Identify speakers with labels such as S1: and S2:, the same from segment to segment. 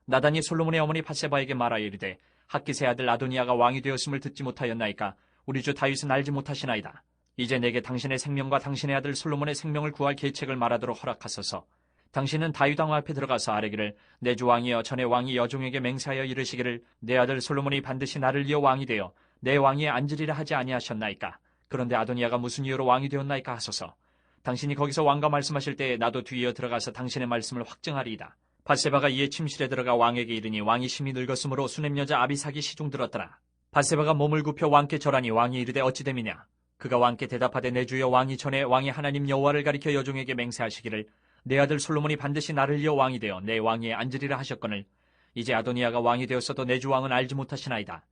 S1: 나단이 솔로몬의 어머니 밧세바에게 말하여 이르되 핫깃의 아들 아도니아가 왕이 되었음을 듣지 못하였나이까? 우리 주 다윗은 알지 못하시나이다. 이제 내게 당신의 생명과 당신의 아들 솔로몬의 생명을 구할 계책을 말하도록 허락하소서. 당신은 다윗 왕 앞에 들어가서 아뢰기를 내 주 왕이여 전에 왕이 여종에게 맹세하여 이르시기를 내 아들 솔로몬이 반드시 나를 이어 왕이 되어 내 왕위에 앉으리라 하지 아니하셨나이까? 그런데 아도니아가 무슨 이유로 왕이 되었나이까 하소서. 당신이 거기서 왕과 말씀하실 때에 나도 뒤이어 들어가서 당신의 말씀을 확증하리이다. 밧세바가 이에 침실에 들어가 왕에게 이르니 왕이 심히 늙었으므로 수냄 여자 아비삭이 시중 들었더라. 밧세바가 몸을 굽혀 왕께 절하니 왕이 이르되 어찌 됨이냐? 그가 왕께 대답하되 내 주여 왕이 전에 왕이 하나님 여호와를 가리켜 여종에게 맹세하시기를 내 아들 솔로몬이 반드시 나를 이어 왕이 되어 내 왕위에 앉으리라 하셨거늘 이제 아도니아가 왕이 되었어도 내 주 왕은 알지 못하시나이다.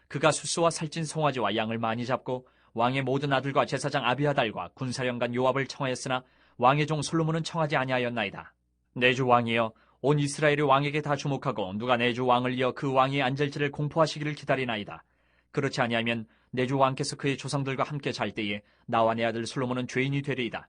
S1: 그가 숫소와 살찐 송아지와 양을 많이 잡고 왕의 모든 아들과 제사장 아비아달과 군사령관 요압을 청하였으나 왕의 종 솔로몬은 청하지 아니하였나이다. 내 주 왕이여 온 이스라엘이 왕에게 다 주목하고 누가 내 주 왕을 이어 그 왕위에 앉을지를 공포하시기를 기다리나이다. 그렇지 아니하면 내 주 왕께서 그의 조상들과 함께 잘 때에 나와 내 아들 솔로몬은 죄인이 되리이다.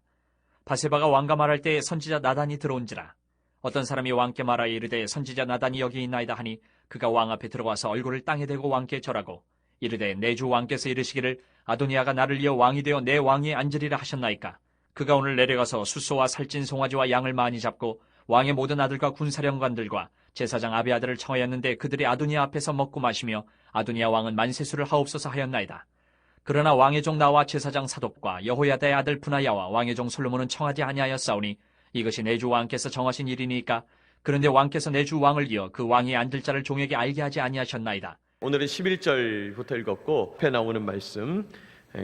S1: 밧세바가 왕과 말할 때에 선지자 나단이 들어온지라. 어떤 사람이 왕께 말하여 이르되 선지자 나단이 여기 있나이다 하니 그가 왕 앞에 들어와서 얼굴을 땅에 대고 왕께 절하고 이르되 내 주 왕께서 이르시기를 아도니아가 나를 이어 왕이 되어 내 왕위에 앉으리라 하셨나이까? 그가 오늘 내려가서 숫소와 살찐 송아지와 양을 많이 잡고 왕의 모든 아들과 군사령관들과 제사장 아비아들을 청하였는데 그들이 아도니아 앞에서 먹고 마시며 아도니아 왕은 만세수를 하옵소서 하였나이다. 그러나 왕의 종 나와 제사장 사독과 여호야다의 아들 분하야와 왕의 종 솔로몬은 청하지 아니하였사오니 이것이 내 주 왕께서 정하신 일이니까. 그런데 왕께서 내 주 왕을 이어 그 왕위에 앉을 자를 종에게 알게 하지 아니하셨나이다.
S2: 오늘은 11절부터 읽었고 앞에 나오는 말씀,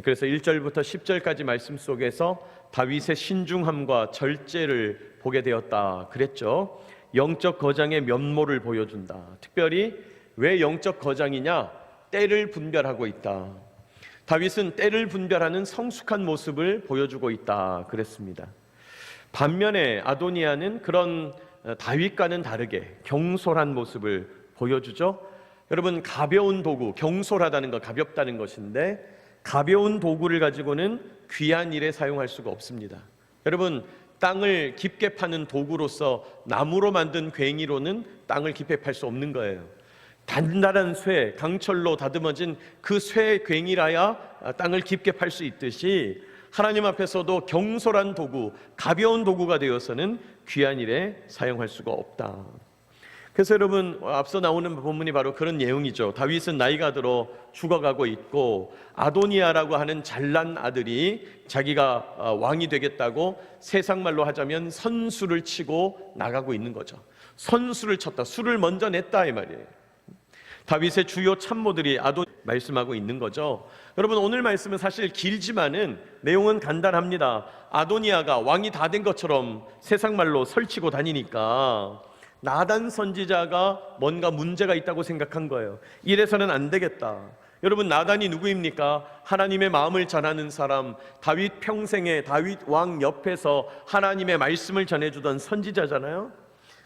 S2: 그래서 1절부터 10절까지 말씀 속에서 다윗의 신중함과 절제를 보게 되었다 그랬죠. 영적 거장의 면모를 보여준다. 특별히 왜 영적 거장이냐? 때를 분별하고 있다. 다윗은 때를 분별하는 성숙한 모습을 보여주고 있다 그랬습니다. 반면에 아도니아는 그런 다윗과는 다르게 경솔한 모습을 보여주죠. 여러분, 가벼운 도구, 경솔하다는 것, 가볍다는 것인데 가벼운 도구를 가지고는 귀한 일에 사용할 수가 없습니다. 여러분, 땅을 깊게 파는 도구로서 나무로 만든 괭이로는 땅을 깊게 팔 수 없는 거예요. 단단한 쇠, 강철로 다듬어진 그 쇠 괭이라야 땅을 깊게 팔 수 있듯이 하나님 앞에서도 경솔한 도구, 가벼운 도구가 되어서는 귀한 일에 사용할 수가 없다. 그래서 여러분, 앞서 나오는 본문이 바로 그런 내용이죠. 다윗은 나이가 들어 죽어가고 있고 아도니아라고 하는 잘난 아들이 자기가 왕이 되겠다고 세상 말로 하자면 선수를 치고 나가고 있는 거죠. 선수를 쳤다, 수를 먼저 냈다 이 말이에요. 다윗의 주요 참모들이 말씀하고 있는 거죠. 여러분, 오늘 말씀은 사실 길지만은 내용은 간단합니다. 아도니아가 왕이 다 된 것처럼 세상 말로 설치고 다니니까 나단 선지자가 뭔가 문제가 있다고 생각한 거예요. 이래서는 안 되겠다. 여러분, 나단이 누구입니까? 하나님의 마음을 전하는 사람, 다윗 평생에 다윗 왕 옆에서 하나님의 말씀을 전해주던 선지자잖아요.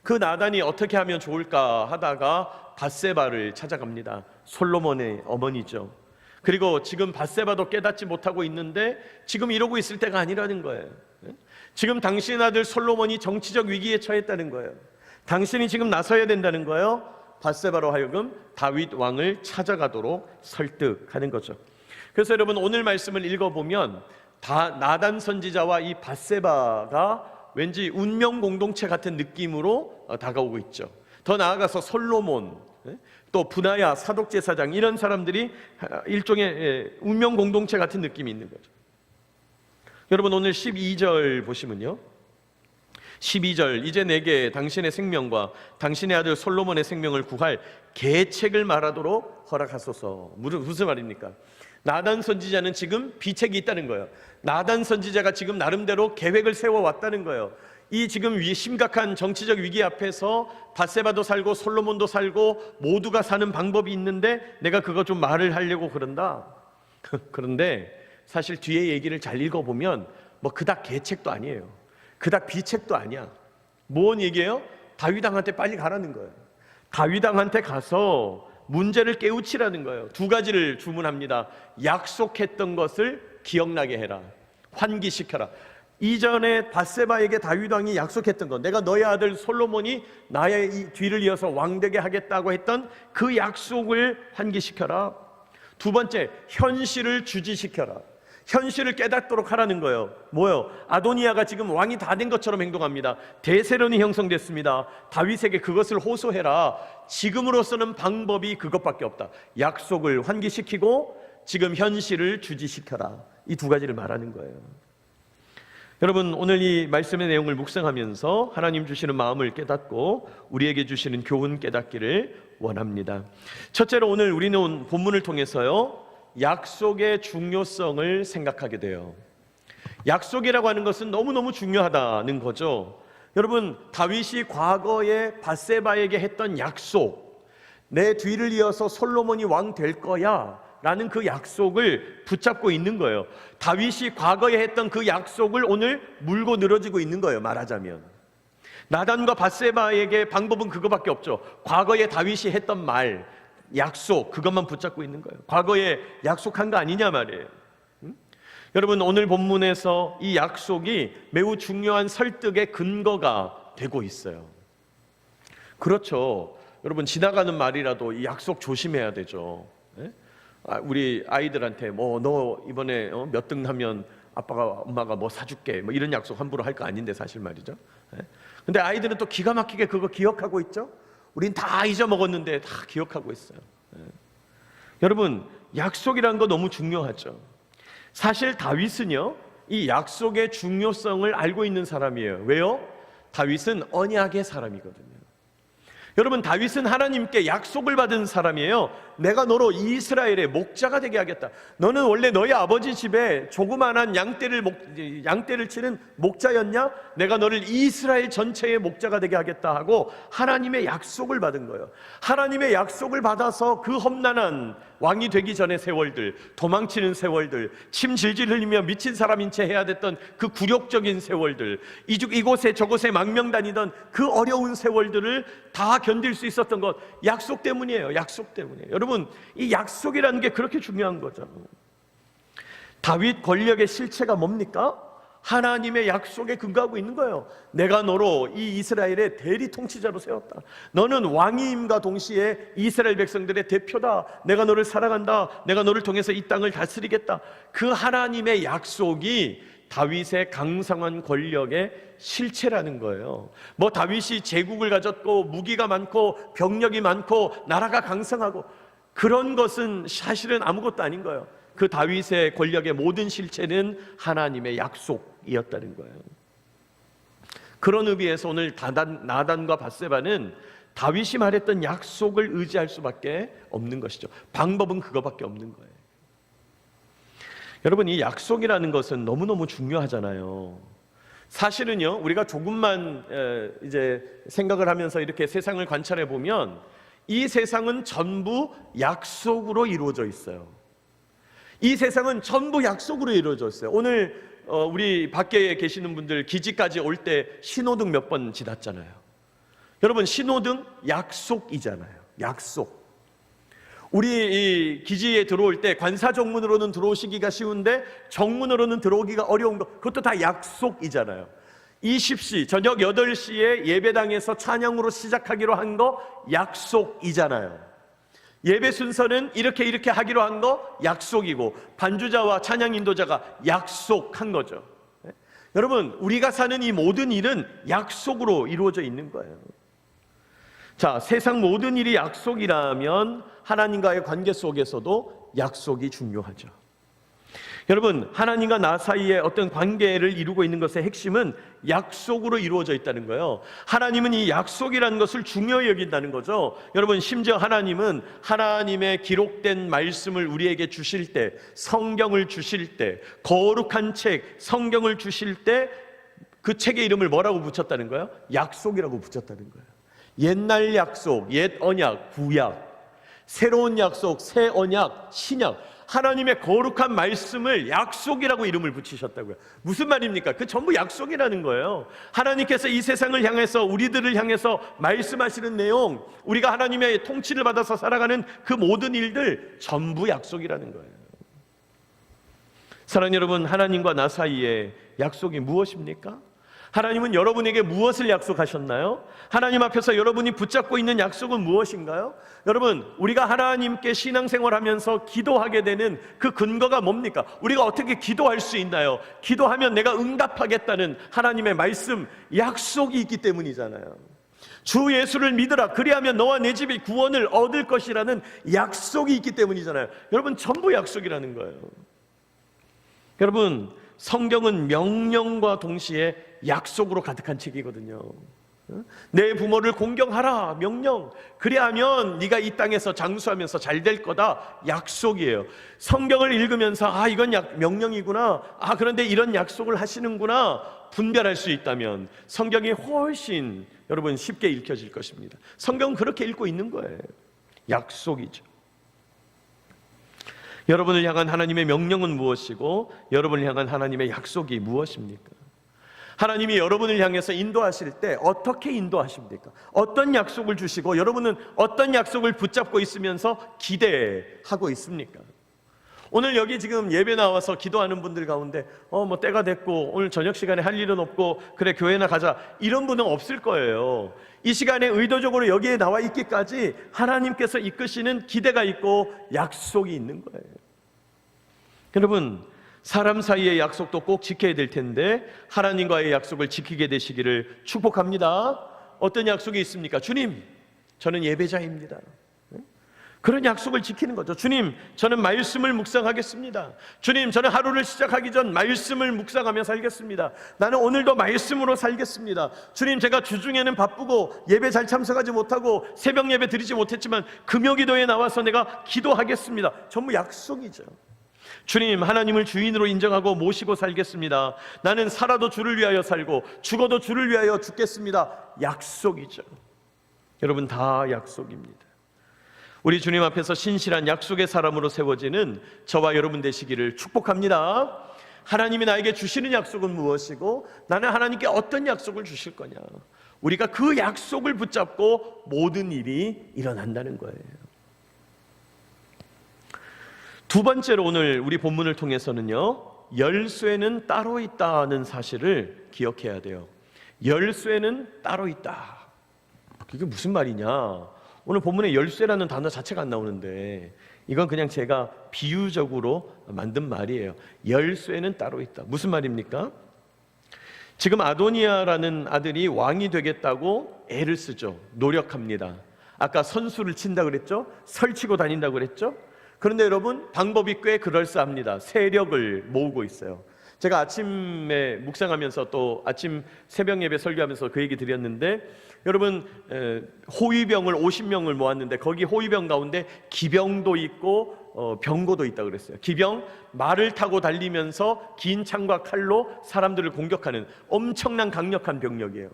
S2: 그 나단이 어떻게 하면 좋을까 하다가 밧세바를 찾아갑니다. 솔로몬의 어머니죠. 그리고 지금 밧세바도 깨닫지 못하고 있는데 지금 이러고 있을 때가 아니라는 거예요. 지금 당신 아들 솔로몬이 정치적 위기에 처했다는 거예요. 당신이 지금 나서야 된다는 거예요. 밧세바로 하여금 다윗 왕을 찾아가도록 설득하는 거죠. 그래서 여러분, 오늘 말씀을 읽어보면 나단 선지자와 이 밧세바가 왠지 운명 공동체 같은 느낌으로 다가오고 있죠. 더 나아가서 솔로몬, 또 분하야 사독제사장, 이런 사람들이 일종의 운명 공동체 같은 느낌이 있는 거죠. 여러분, 오늘 12절 보시면요, 12절, 이제 내게 당신의 생명과 당신의 아들 솔로몬의 생명을 구할 계책을 말하도록 허락하소서. 무슨 말입니까? 나단 선지자는 지금 비책이 있다는 거예요. 나단 선지자가 지금 나름대로 계획을 세워왔다는 거예요. 이 지금 심각한 정치적 위기 앞에서 밧세바도 살고 솔로몬도 살고 모두가 사는 방법이 있는데 내가 그거 좀 말을 하려고 그런다. 그런데 사실 뒤에 얘기를 잘 읽어보면 뭐 그닥 계책도 아니에요. 그닥 비책도 아니야. 뭔 얘기예요? 다윗 왕한테 빨리 가라는 거예요. 다윗 왕한테 가서 문제를 깨우치라는 거예요. 두 가지를 주문합니다. 약속했던 것을 기억나게 해라. 환기시켜라. 이전에 밧세바에게 다윗 왕이 약속했던 것, 내가 너의 아들 솔로몬이 나의 이 뒤를 이어서 왕되게 하겠다고 했던 그 약속을 환기시켜라. 두 번째, 현실을 주지시켜라. 현실을 깨닫도록 하라는 거예요. 뭐요? 아도니아가 지금 왕이 다 된 것처럼 행동합니다. 대세론이 형성됐습니다. 다윗에게 그것을 호소해라. 지금으로서는 방법이 그것밖에 없다. 약속을 환기시키고 지금 현실을 주지시켜라. 이 두 가지를 말하는 거예요. 여러분, 오늘 이 말씀의 내용을 묵상하면서 하나님 주시는 마음을 깨닫고 우리에게 주시는 교훈 깨닫기를 원합니다. 첫째로 오늘 우리는 본문을 통해서요, 약속의 중요성을 생각하게 돼요. 약속이라고 하는 것은 너무너무 중요하다는 거죠. 여러분, 다윗이 과거에 밧세바에게 했던 약속, 내 뒤를 이어서 솔로몬이 왕 될 거야 라는 그 약속을 붙잡고 있는 거예요. 다윗이 과거에 했던 그 약속을 오늘 물고 늘어지고 있는 거예요. 말하자면 나단과 밧세바에게 방법은 그거밖에 없죠. 과거에 다윗이 했던 말, 약속, 그것만 붙잡고 있는 거예요. 과거에 약속한 거 아니냐 말이에요. 여러분, 오늘 본문에서 이 약속이 매우 중요한 설득의 근거가 되고 있어요. 그렇죠. 여러분, 지나가는 말이라도 이 약속 조심해야 되죠. 우리 아이들한테 너 이번에 몇 등 하면 아빠가 엄마가 뭐 사줄게, 뭐 이런 약속 함부로 할 거 아닌데 사실 말이죠. 근데 아이들은 또 기가 막히게 그거 기억하고 있죠. 우린 다 잊어먹었는데 다 기억하고 있어요. 여러분, 약속이라는 거 너무 중요하죠. 사실 다윗은요, 이 약속의 중요성을 알고 있는 사람이에요. 왜요? 다윗은 언약의 사람이거든요. 여러분, 다윗은 하나님께 약속을 받은 사람이에요. 내가 너로 이스라엘의 목자가 되게 하겠다. 너는 원래 너희 아버지 집에 조그만한 양떼를 치는 목자였냐? 내가 너를 이스라엘 전체의 목자가 되게 하겠다 하고 하나님의 약속을 받은 거예요. 하나님의 약속을 받아서 그 험난한 왕이 되기 전의 세월들, 도망치는 세월들, 침 질질 흘리며 미친 사람인 채 해야 됐던 그 굴욕적인 세월들, 이곳에 저곳에 망명다니던 그 어려운 세월들을 다 견딜 수 있었던 것, 약속 때문이에요. 약속 때문이에요. 여러분, 이 약속이라는 게 그렇게 중요한 거죠. 다윗 권력의 실체가 뭡니까? 하나님의 약속에 근거하고 있는 거예요. 내가 너로 이 이스라엘의 대리 통치자로 세웠다. 너는 왕임과 동시에 이스라엘 백성들의 대표다. 내가 너를 사랑한다. 내가 너를 통해서 이 땅을 다스리겠다. 그 하나님의 약속이 다윗의 강성한 권력의 실체라는 거예요. 뭐 다윗이 제국을 가졌고 무기가 많고 병력이 많고 나라가 강성하고 그런 것은 사실은 아무것도 아닌 거예요. 그 다윗의 권력의 모든 실체는 하나님의 약속이었다는 거예요. 그런 의미에서 오늘 나단과 밧세바는 다윗이 말했던 약속을 의지할 수밖에 없는 것이죠. 방법은 그거밖에 없는 거예요. 여러분, 이 약속이라는 것은 너무너무 중요하잖아요. 사실은요, 우리가 조금만 이제 생각을 하면서 이렇게 세상을 관찰해 보면 이 세상은 전부 약속으로 이루어져 있어요. 이 세상은 전부 약속으로 이루어져 있어요. 오늘 우리 밖에 계시는 분들 기지까지 올 때 신호등 몇 번 지났잖아요. 여러분, 신호등 약속이잖아요. 약속. 우리 이 기지에 들어올 때 관사 정문으로는 들어오시기가 쉬운데 정문으로는 들어오기가 어려운 거, 그것도 다 약속이잖아요. 20시 저녁 8시에 예배당에서 찬양으로 시작하기로 한 거 약속이잖아요. 예배 순서는 이렇게 하기로 한 거 약속이고 반주자와 찬양 인도자가 약속한 거죠. 여러분, 우리가 사는 이 모든 일은 약속으로 이루어져 있는 거예요. 자, 세상 모든 일이 약속이라면 하나님과의 관계 속에서도 약속이 중요하죠. 여러분, 하나님과 나 사이에 어떤 관계를 이루고 있는 것의 핵심은 약속으로 이루어져 있다는 거예요. 하나님은 이 약속이라는 것을 중요히 여긴다는 거죠. 여러분, 심지어 하나님은 하나님의 기록된 말씀을 우리에게 주실 때, 성경을 주실 때, 거룩한 책, 성경을 주실 때 그 책의 이름을 뭐라고 붙였다는 거예요? 약속이라고 붙였다는 거예요. 옛날 약속, 옛 언약, 구약, 새로운 약속, 새 언약, 신약, 하나님의 거룩한 말씀을 약속이라고 이름을 붙이셨다고요. 무슨 말입니까? 그 전부 약속이라는 거예요. 하나님께서 이 세상을 향해서, 우리들을 향해서 말씀하시는 내용, 우리가 하나님의 통치를 받아서 살아가는 그 모든 일들 전부 약속이라는 거예요. 사랑하는 여러분, 하나님과 나 사이에 약속이 무엇입니까? 하나님은 여러분에게 무엇을 약속하셨나요? 하나님 앞에서 여러분이 붙잡고 있는 약속은 무엇인가요? 여러분, 우리가 하나님께 신앙생활하면서 기도하게 되는 그 근거가 뭡니까? 우리가 어떻게 기도할 수 있나요? 기도하면 내가 응답하겠다는 하나님의 말씀, 약속이 있기 때문이잖아요. 주 예수를 믿으라, 그리하면 너와 내 집이 구원을 얻을 것이라는 약속이 있기 때문이잖아요. 여러분, 전부 약속이라는 거예요. 여러분, 성경은 명령과 동시에 약속으로 가득한 책이거든요. 내 부모를 공경하라, 명령. 그리하면 네가 이 땅에서 장수하면서 잘 될 거다, 약속이에요. 성경을 읽으면서 이건 명령이구나, 그런데 이런 약속을 하시는구나 분별할 수 있다면 성경이 훨씬 여러분 쉽게 읽혀질 것입니다. 성경은 그렇게 읽고 있는 거예요. 약속이죠. 여러분을 향한 하나님의 명령은 무엇이고 여러분을 향한 하나님의 약속이 무엇입니까? 하나님이 여러분을 향해서 인도하실 때 어떻게 인도하십니까? 어떤 약속을 주시고 여러분은 어떤 약속을 붙잡고 있으면서 기대하고 있습니까? 오늘 여기 지금 예배 나와서 기도하는 분들 가운데 때가 됐고 오늘 저녁 시간에 할 일은 없고 그래 교회나 가자, 이런 분은 없을 거예요. 이 시간에 의도적으로 여기에 나와 있기까지 하나님께서 이끄시는 기대가 있고 약속이 있는 거예요. 여러분, 사람 사이의 약속도 꼭 지켜야 될 텐데 하나님과의 약속을 지키게 되시기를 축복합니다. 어떤 약속이 있습니까? 주님, 저는 예배자입니다. 그런 약속을 지키는 거죠. 주님, 저는 말씀을 묵상하겠습니다. 주님, 저는 하루를 시작하기 전 말씀을 묵상하며 살겠습니다. 나는 오늘도 말씀으로 살겠습니다. 주님, 제가 주중에는 바쁘고 예배 잘 참석하지 못하고 새벽 예배 드리지 못했지만 금요기도에 나와서 내가 기도하겠습니다. 전부 약속이죠. 주님, 하나님을 주인으로 인정하고 모시고 살겠습니다. 나는 살아도 주를 위하여 살고 죽어도 주를 위하여 죽겠습니다. 약속이죠. 여러분, 다 약속입니다. 우리 주님 앞에서 신실한 약속의 사람으로 세워지는 저와 여러분 되시기를 축복합니다. 하나님이 나에게 주시는 약속은 무엇이고 나는 하나님께 어떤 약속을 주실 거냐, 우리가 그 약속을 붙잡고 모든 일이 일어난다는 거예요. 두 번째로 오늘 우리 본문을 통해서는요, 열쇠는 따로 있다는 사실을 기억해야 돼요. 열쇠는 따로 있다. 그게 무슨 말이냐? 오늘 본문에 열쇠라는 단어 자체가 안 나오는데 이건 그냥 제가 비유적으로 만든 말이에요. 열쇠는 따로 있다. 무슨 말입니까? 지금 아도니아라는 아들이 왕이 되겠다고 애를 쓰죠. 노력합니다. 아까 선수를 친다 그랬죠? 설치고 다닌다고 그랬죠? 그런데 여러분, 방법이 꽤 그럴싸합니다. 세력을 모으고 있어요. 제가 아침에 묵상하면서 또 아침 새벽 예배 설교하면서 그 얘기 드렸는데, 여러분, 호위병을 50명을 모았는데 거기 호위병 가운데 기병도 있고 병거도 있다고 그랬어요. 기병, 말을 타고 달리면서 긴 창과 칼로 사람들을 공격하는 엄청난 강력한 병력이에요.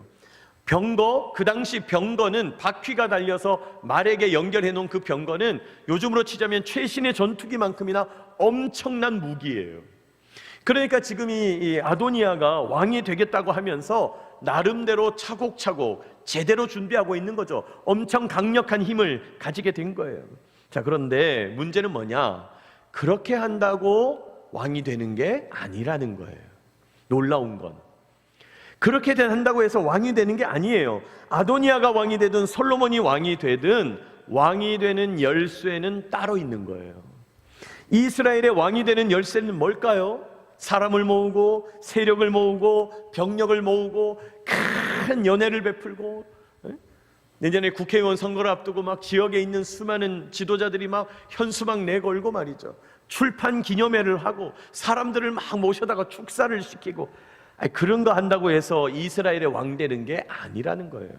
S2: 병거, 그 당시 병거는 바퀴가 달려서 말에게 연결해 놓은 그 병거는 요즘으로 치자면 최신의 전투기만큼이나 엄청난 무기예요. 그러니까 지금 이 아도니아가 왕이 되겠다고 하면서 나름대로 차곡차곡 제대로 준비하고 있는 거죠. 엄청 강력한 힘을 가지게 된 거예요. 자, 그런데 문제는 뭐냐? 그렇게 한다고 왕이 되는 게 아니라는 거예요. 놀라운 건 그렇게 한다고 해서 왕이 되는 게 아니에요. 아도니아가 왕이 되든 솔로몬이 왕이 되든 왕이 되는 열쇠는 따로 있는 거예요. 이스라엘의 왕이 되는 열쇠는 뭘까요? 사람을 모으고 세력을 모으고 병력을 모으고 큰 연회를 베풀고, 내년에 국회의원 선거를 앞두고 막 지역에 있는 수많은 지도자들이 막 현수막 내걸고 말이죠. 출판 기념회를 하고 사람들을 막 모셔다가 축사를 시키고, 그런 거 한다고 해서 이스라엘의 왕 되는 게 아니라는 거예요.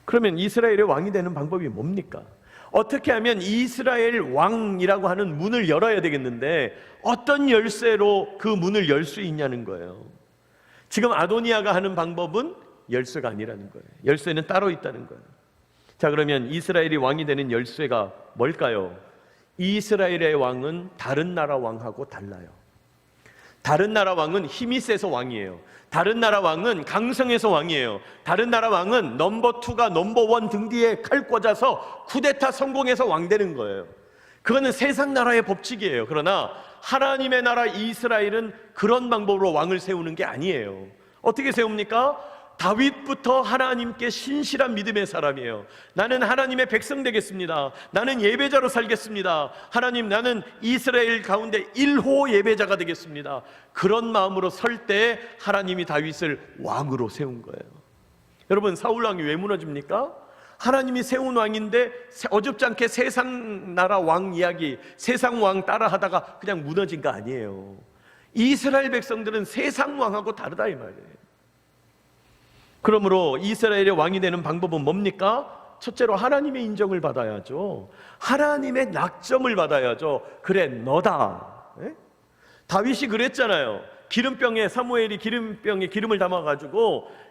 S2: 그러면 이스라엘의 왕이 되는 방법이 뭡니까? 어떻게 하면 이스라엘 왕이라고 하는 문을 열어야 되겠는데 어떤 열쇠로 그 문을 열 수 있냐는 거예요. 지금 아도니아가 하는 방법은 열쇠가 아니라는 거예요. 열쇠는 따로 있다는 거예요. 자, 그러면 이스라엘이 왕이 되는 열쇠가 뭘까요? 이스라엘의 왕은 다른 나라 왕하고 달라요. 다른 나라 왕은 힘이 세서 왕이에요. 다른 나라 왕은 강성해서 왕이에요. 다른 나라 왕은 넘버 2가 넘버 1 등 뒤에 칼 꽂아서 쿠데타 성공해서 왕 되는 거예요. 그거는 세상 나라의 법칙이에요. 그러나 하나님의 나라 이스라엘은 그런 방법으로 왕을 세우는 게 아니에요. 어떻게 세웁니까? 다윗부터 하나님께 신실한 믿음의 사람이에요. 나는 하나님의 백성 되겠습니다. 나는 예배자로 살겠습니다. 하나님, 나는 이스라엘 가운데 1호 예배자가 되겠습니다. 그런 마음으로 설 때 하나님이 다윗을 왕으로 세운 거예요. 여러분, 사울 왕이 왜 무너집니까? 하나님이 세운 왕인데 어줍지 않게 세상 나라 왕 이야기, 세상 왕 따라 하다가 그냥 무너진 거 아니에요. 이스라엘 백성들은 세상 왕하고 다르다 이 말이에요. 그러므로 이스라엘의 왕이 되는 방법은 뭡니까? 첫째로 하나님의 인정을 받아야죠. 하나님의 낙점을 받아야죠. 그래, 너다. 예? 다윗이 그랬잖아요. 기름병에, 사무엘이 기름병에 기름을 담아가지고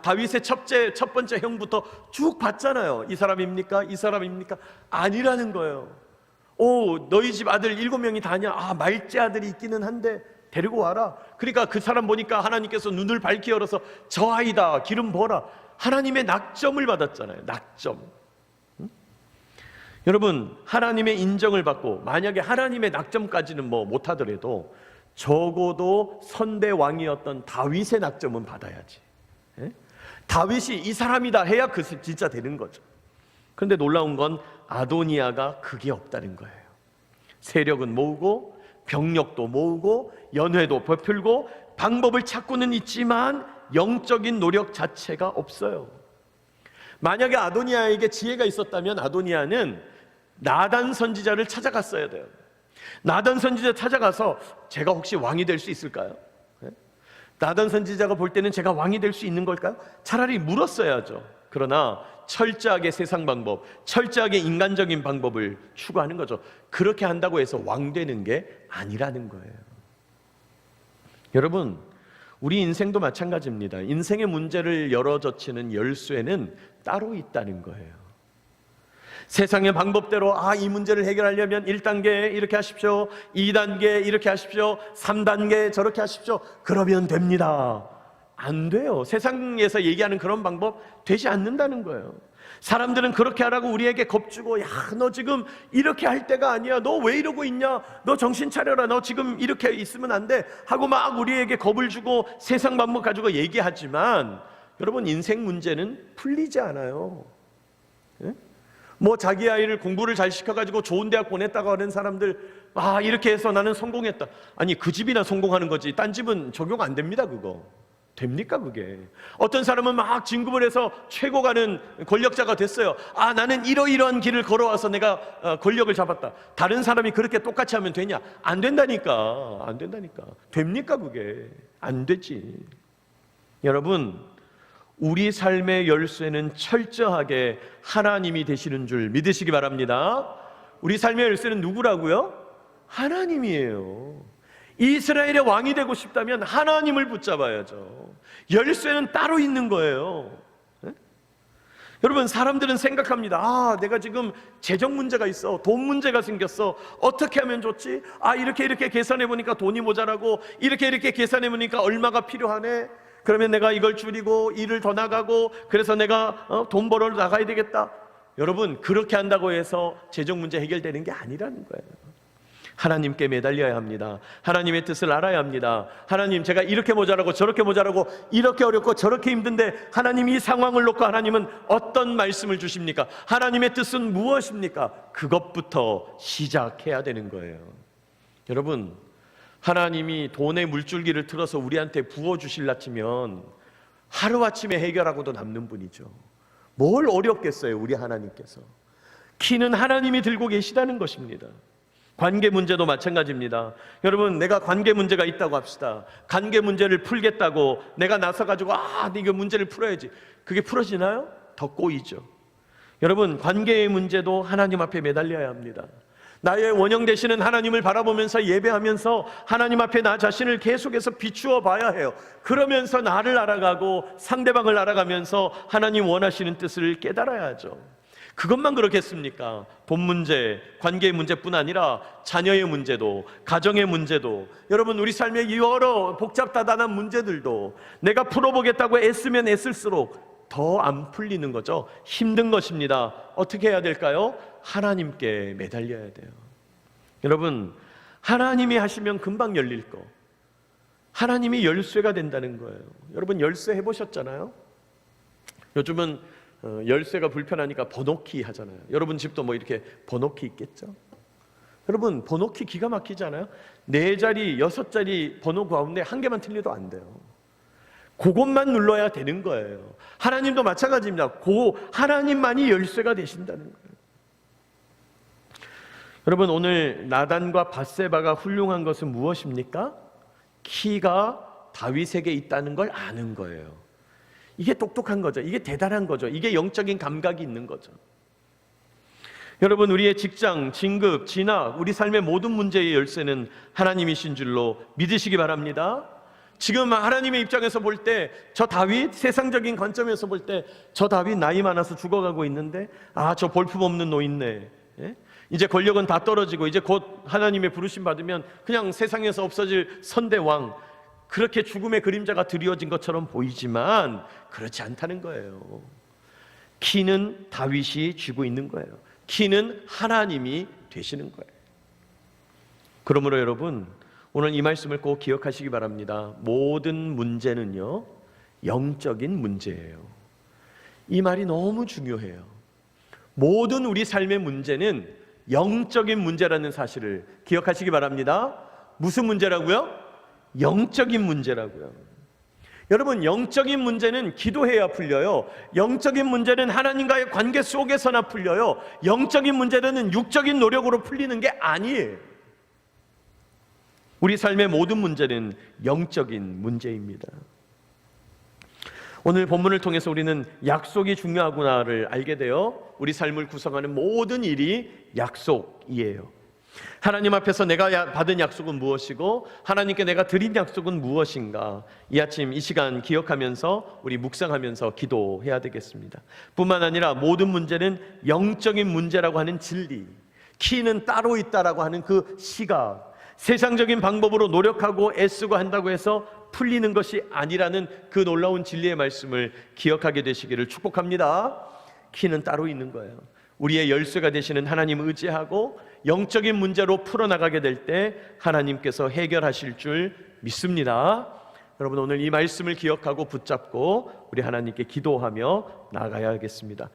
S2: 다윗의 첫 번째 형부터 쭉 봤잖아요. 이 사람입니까? 이 사람입니까? 아니라는 거예요. 너희 집 아들 7명이 다냐? 말째 아들이 있기는 한데 데리고 와라. 그러니까 그 사람 보니까 하나님께서 눈을 밝히 열어서 저 아이다, 기름 부어라. 하나님의 낙점을 받았잖아요. 낙점. 여러분, 하나님의 인정을 받고 만약에 하나님의 낙점까지는 못하더라도 적어도 선대 왕이었던 다윗의 낙점은 받아야지. 다윗이 이 사람이다 해야 진짜 되는 거죠. 그런데 놀라운 건 아도니아가 그게 없다는 거예요. 세력은 모으고 병력도 모으고 연회도 베풀고 방법을 찾고는 있지만 영적인 노력 자체가 없어요. 만약에 아도니아에게 지혜가 있었다면 아도니아는 나단 선지자를 찾아갔어야 돼요. 나단 선지자 찾아가서 제가 혹시 왕이 될 수 있을까요? 나단 선지자가 볼 때는 제가 왕이 될 수 있는 걸까요? 차라리 물었어야죠. 그러나 철저하게 세상 방법, 철저하게 인간적인 방법을 추구하는 거죠. 그렇게 한다고 해서 왕 되는 게 아니라는 거예요. 여러분, 우리 인생도 마찬가지입니다. 인생의 문제를 열어젖히는 열쇠는 따로 있다는 거예요. 세상의 방법대로 이 문제를 해결하려면 1단계 이렇게 하십시오, 2단계 이렇게 하십시오, 3단계 저렇게 하십시오, 그러면 됩니다. 안 돼요. 세상에서 얘기하는 그런 방법 되지 않는다는 거예요. 사람들은 그렇게 하라고 우리에게 겁주고, 너 지금 이렇게 할 때가 아니야, 너 왜 이러고 있냐, 너 정신 차려라, 너 지금 이렇게 있으면 안 돼 하고 막 우리에게 겁을 주고 세상 방법 가지고 얘기하지만, 여러분, 인생 문제는 풀리지 않아요. 자기 아이를 공부를 잘 시켜가지고 좋은 대학 보냈다고 하는 사람들, 이렇게 해서 나는 성공했다. 아니, 그 집이나 성공하는 거지 딴 집은 적용 안 됩니다. 그거 됩니까 그게? 어떤 사람은 막 진급을 해서 최고 가는 권력자가 됐어요. 나는 이러이러한 길을 걸어와서 내가 권력을 잡았다. 다른 사람이 그렇게 똑같이 하면 되냐? 안 된다니까. 안 된다니까. 됩니까 그게? 안 되지. 여러분, 우리 삶의 열쇠는 철저하게 하나님이 되시는 줄 믿으시기 바랍니다. 우리 삶의 열쇠는 누구라고요? 하나님이에요. 이스라엘의 왕이 되고 싶다면 하나님을 붙잡아야죠. 열쇠는 따로 있는 거예요. 여러분, 사람들은 생각합니다. 내가 지금 재정 문제가 있어, 돈 문제가 생겼어, 어떻게 하면 좋지? 이렇게 계산해 보니까 돈이 모자라고, 이렇게 계산해 보니까 얼마가 필요하네. 그러면 내가 이걸 줄이고 일을 더 나가고, 그래서 내가 돈 벌어 나가야 되겠다. 여러분, 그렇게 한다고 해서 재정 문제 해결되는 게 아니라는 거예요. 하나님께 매달려야 합니다. 하나님의 뜻을 알아야 합니다. 하나님, 제가 이렇게 모자라고 저렇게 모자라고, 이렇게 어렵고 저렇게 힘든데 하나님, 이 상황을 놓고 하나님은 어떤 말씀을 주십니까? 하나님의 뜻은 무엇입니까? 그것부터 시작해야 되는 거예요. 여러분, 하나님이 돈의 물줄기를 틀어서 우리한테 부어주실라 치면 하루아침에 해결하고도 남는 분이죠. 뭘 어렵겠어요, 우리 하나님께서. 키는 하나님이 들고 계시다는 것입니다. 관계 문제도 마찬가지입니다. 여러분, 내가 관계 문제가 있다고 합시다. 관계 문제를 풀겠다고 내가 나서가지고 이거 문제를 풀어야지. 그게 풀어지나요? 더 꼬이죠. 여러분, 관계의 문제도 하나님 앞에 매달려야 합니다. 나의 원형 되시는 하나님을 바라보면서 예배하면서 하나님 앞에 나 자신을 계속해서 비추어 봐야 해요. 그러면서 나를 알아가고 상대방을 알아가면서 하나님 원하시는 뜻을 깨달아야죠. 그것만 그렇겠습니까? 돈 문제, 관계의 문제뿐 아니라 자녀의 문제도, 가정의 문제도, 여러분, 우리 삶의 여러 복잡다단한 문제들도 내가 풀어보겠다고 애쓰면 애쓸수록 더 안 풀리는 거죠. 힘든 것입니다. 어떻게 해야 될까요? 하나님께 매달려야 돼요. 여러분, 하나님이 하시면 금방 열릴 거, 하나님이 열쇠가 된다는 거예요. 여러분, 열쇠 해보셨잖아요? 요즘은 열쇠가 불편하니까 번호키 하잖아요. 여러분 집도 뭐 이렇게 번호키 있겠죠? 여러분, 번호키 기가 막히잖아요. 4자리, 6자리 번호 가운데 한 개만 틀려도 안 돼요. 그것만 눌러야 되는 거예요. 하나님도 마찬가지입니다. 하나님만이 열쇠가 되신다는 거예요. 여러분, 오늘 나단과 밧세바가 훌륭한 것은 무엇입니까? 키가 다윗에게 있다는 걸 아는 거예요. 이게 똑똑한 거죠. 이게 대단한 거죠. 이게 영적인 감각이 있는 거죠. 여러분, 우리의 직장, 진급, 진학, 우리 삶의 모든 문제의 열쇠는 하나님이신 줄로 믿으시기 바랍니다. 지금 하나님의 입장에서 볼 때 저 다윗, 세상적인 관점에서 볼 때 저 다윗 나이 많아서 죽어가고 있는데, 저 볼품없는 노인네, 이제 권력은 다 떨어지고 이제 곧 하나님의 부르심 받으면 그냥 세상에서 없어질 선대왕, 그렇게 죽음의 그림자가 드리워진 것처럼 보이지만 그렇지 않다는 거예요. 키는 다윗이 쥐고 있는 거예요. 키는 하나님이 되시는 거예요. 그러므로 여러분, 오늘 이 말씀을 꼭 기억하시기 바랍니다. 모든 문제는요, 영적인 문제예요. 이 말이 너무 중요해요. 모든 우리 삶의 문제는 영적인 문제라는 사실을 기억하시기 바랍니다. 무슨 문제라고요? 영적인 문제라고요. 여러분, 영적인 문제는 기도해야 풀려요. 영적인 문제는 하나님과의 관계 속에서나 풀려요. 영적인 문제는 육적인 노력으로 풀리는 게 아니에요. 우리 삶의 모든 문제는 영적인 문제입니다. 오늘 본문을 통해서 우리는 약속이 중요하구나를 알게 되어 우리 삶을 구성하는 모든 일이 약속이에요. 하나님 앞에서 내가 받은 약속은 무엇이고 하나님께 내가 드린 약속은 무엇인가, 이 아침 이 시간 기억하면서 우리 묵상하면서 기도해야 되겠습니다. 뿐만 아니라 모든 문제는 영적인 문제라고 하는 진리, 키는 따로 있다라고 하는 그 시각, 세상적인 방법으로 노력하고 애쓰고 한다고 해서 풀리는 것이 아니라는 그 놀라운 진리의 말씀을 기억하게 되시기를 축복합니다. 키는 따로 있는 거예요. 우리의 열쇠가 되시는 하나님 의지하고 영적인 문제로 풀어나가게 될 때 하나님께서 해결하실 줄 믿습니다. 여러분, 오늘 이 말씀을 기억하고 붙잡고 우리 하나님께 기도하며 나아가야겠습니다.